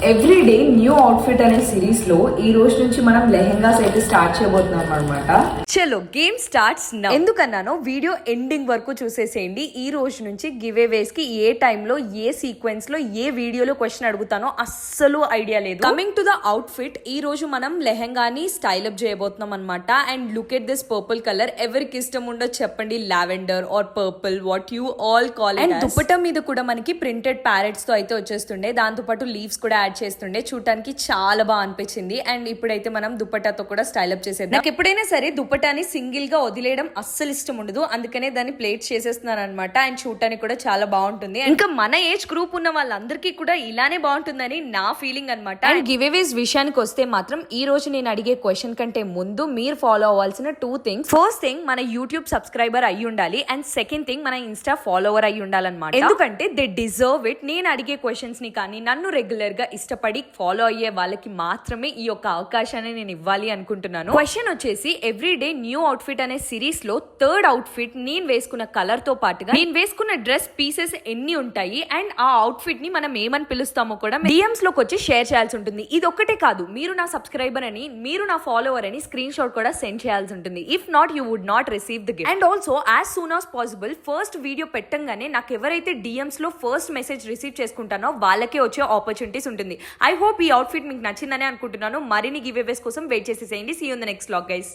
Everyday new outfit అనే series లో ఈ రోజు నుంచి మనం లెహెంగాస్ అయితే స్టార్ట్ చేయబోతున్నాం అనమాట. చలో గేమ్ స్టార్ట్స్ నౌ. ఎందుకన్నానో వీడియో ఎండింగ్ వరకు చూసేసేయండి. ఈ రోజు నుంచి గివ్ అవేస్ కి ఏ టైంలో ఏ సీక్వెన్స్ లో ఏ వీడియోలో క్వశ్చన్ అడుగుతానో అస్సలు ఐడియా లేదు. Coming to the out fit, ఈ రోజు మనం లెహెంగాని స్టైల్ అప్ చేయబోతున్నాం అనమాట. And look at this purple colour. ఎవరికి ఇష్టం ఉండో చెప్పండి, lavender are purple, what you all call. And dupatta మీద కూడా మనకి ప్రింటెడ్ ప్యారెట్స్ తో అయితే వచ్చేస్తుండే, దాంతో పాటు లీవ్స్ కూడా యాడ్ చేస్తుండే. చూడటానికి చాలా బాగా అనిపించింది. అండ్ ఇప్పుడైతే మనం దుపట్టాతో కూడా స్టైల్ అప్ చేసేద్దాం. నాకు ఎప్పుడైనా సరే దుపట్టాని సింగిల్ గా వదిలేయడం అస్సలు ఇష్టం ఉండదు, అందుకనే దాన్ని ప్లేట్ చేసేస్తున్నాను అనమాట. అండ్ చూడటానికి కూడా చాలా బాగుంటుంది. ఇంకా మన ఏజ్ గ్రూప్ ఉన్న వాళ్ళందరికీ కూడా ఇలానే బాగుంటుందని నా ఫీలింగ్ అనమాట. అండ్ గివ్ అవేస్ విషయానికి వస్తే మాత్రం ఈ రోజు నేను అడిగే క్వశ్చన్ కంటే ముందు మీరు ఫాలో అవ్వాల్సిన 2 థింగ్స్. ఫస్ట్ థింగ్, మన యూట్యూబ్ సబ్స్క్రైబర్ అయ్యి ఉండాలి. అండ్ సెకండ్ థింగ్, మన ఇన్స్టా ఫాలోవర్ అయ్యి ఉండాలన్నమాట. ఎందుకంటే దే డిజర్వ్ ఇట్. నేను అడిగే క్వశ్చన్స్ ని కానీ నన్ను రెగ్యులర్ గా ఇష్టపడి ఫాలో అయ్యే వాళ్ళకి మాత్రమే ఈ యొక్క అవకాశాన్ని నేను ఇవ్వాలి అనుకుంటున్నాను. క్వశ్చన్ వచ్చేసి, ఎవ్రీడే న్యూ అవుట్ఫిట్ అనే సిరీస్ లో థర్డ్ అవుట్ఫిట్ నేను వేసుకున్న కలర్ తో పాటుగా నేను వేసుకున్న డ్రెస్ పీసెస్ ఎన్ని ఉంటాయి అండ్ ఆ అవుట్ఫిట్ ని మనం ఏమని పిలుస్తామో కూడా డిఎంస్ లోకి వచ్చి షేర్ చేయాల్సి ఉంటుంది. ఇది ఒక్కటే కాదు, మీరు నా సబ్స్క్రైబర్ అని, మీరు నా ఫాలోవర్ అని స్క్రీన్ షాట్ కూడా సెండ్ చేయాల్సి ఉంటుంది. If not, you would not receive the gift. And also as soon as possible first video పెట్టంగానే నాకు ఎవరైతే డిఎంస్ లో ఫస్ట్ మెసేజ్ రిసీవ్ చేసుకుంటానో వాళ్ళకే వచ్చే ఆపర్చునిటీస్ ఉంటుంది. ఐ హోప్ ఈ అవుట్ఫిట్ మీకు నచ్చిందని అనుకుంటున్నాను. మరిన్ని గివ్ అవేస్ కోసం వెయిట్ చేసేసేయండి. See you in the next vlog guys.